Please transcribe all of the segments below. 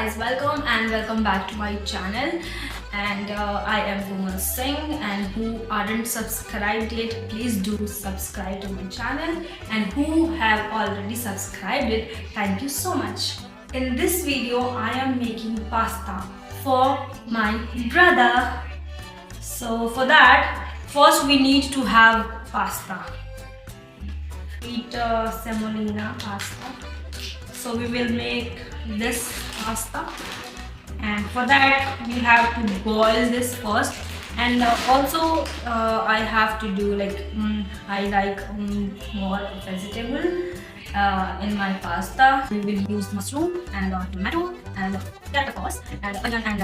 guys, welcome back to my channel. And I am Komal Singh, and who aren't subscribed yet, please do subscribe to my channel, and who have already subscribed it, thank you so much. In this video I am making pasta for my brother. So for that, first we need to have pasta. Eat semolina pasta. So we will make this pasta, and for that we have to boil this first. And also I have to do I like more vegetable in my pasta. We will use mushroom and tomato and that of course, and onion and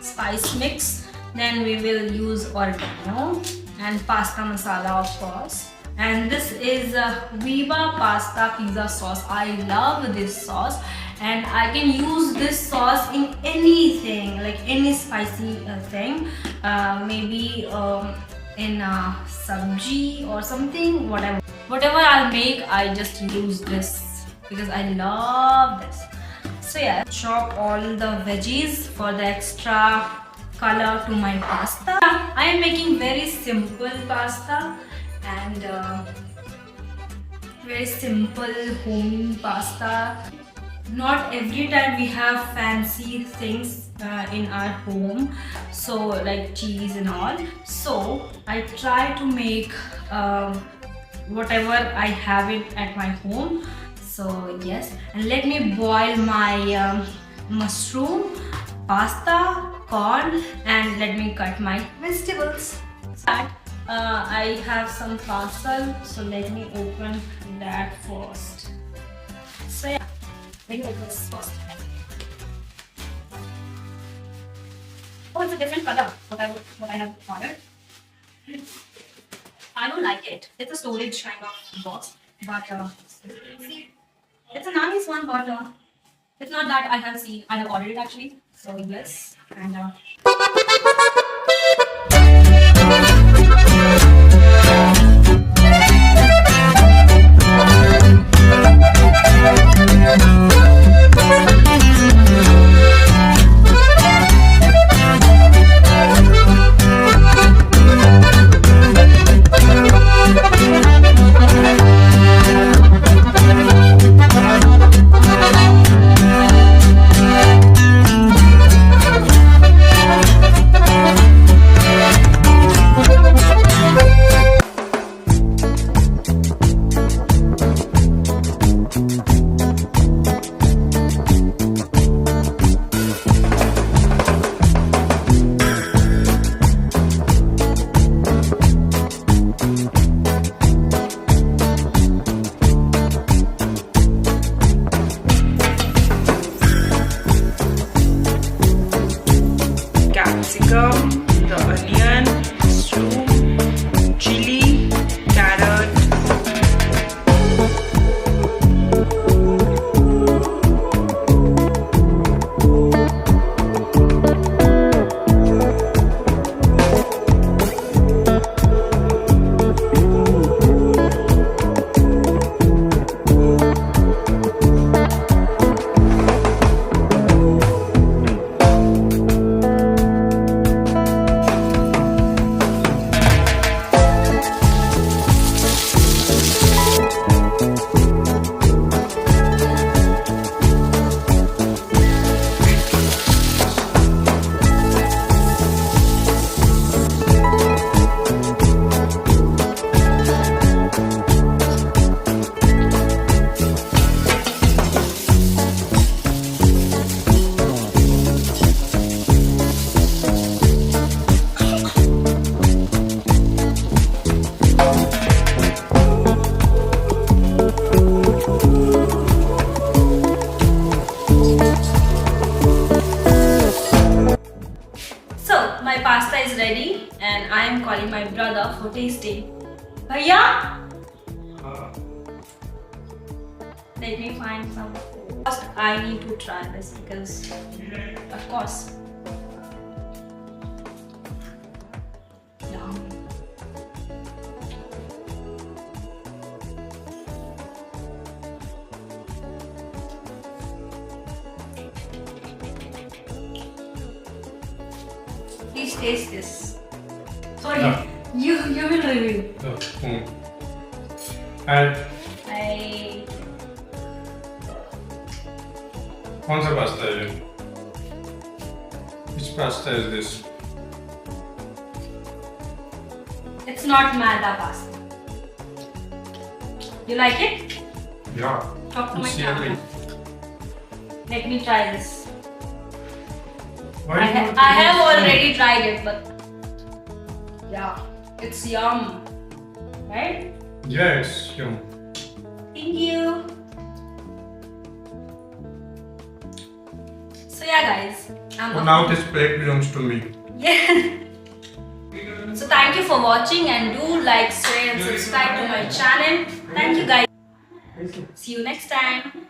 spice mix. Then we will use oregano and pasta masala of course. And this is Viva pasta pizza sauce. I love this sauce, and I can use this sauce in anything, like any spicy thing, maybe in sabji or something, whatever I'll make, I just use this because I love this. So yeah, chop all the veggies for the extra color to my pasta. I am making very simple pasta and very simple home pasta. Not every time we have fancy things in our home, so like cheese and all. So I try to make whatever I have it at my home. So yes, and let me boil my mushroom, pasta, corn, and let me cut my vegetables. I have some parcel, so let me open that first. So yeah, let me open this first. Oh, it's a different color. What I have ordered. I don't like it. It's a storage kind of box, but see, it's a nice one, but it's not that I have seen. I have ordered it actually. So yes, and. Capsicum, the onion, mushroom, chili, carrot. My pasta is ready, and I am calling my brother for tasting. Bhaiya? Let me find some. First, I need to try this because, of course. Yum. please taste this. Sorry, Yeah. you will review. And I कौन सा pasta है ये? Which pasta is this? It's not maida pasta. You like it? Yeah. Talk to my It's camera. yummy. Let me try this. Why I, do you I have think- already tried it, but yeah, it's yum. Right? Yeah, it's yum. Thank you. So yeah, guys. So now this plate belongs to me. Yeah. So thank you for watching and do like, share and subscribe to my channel. Thank you guys. See you next time.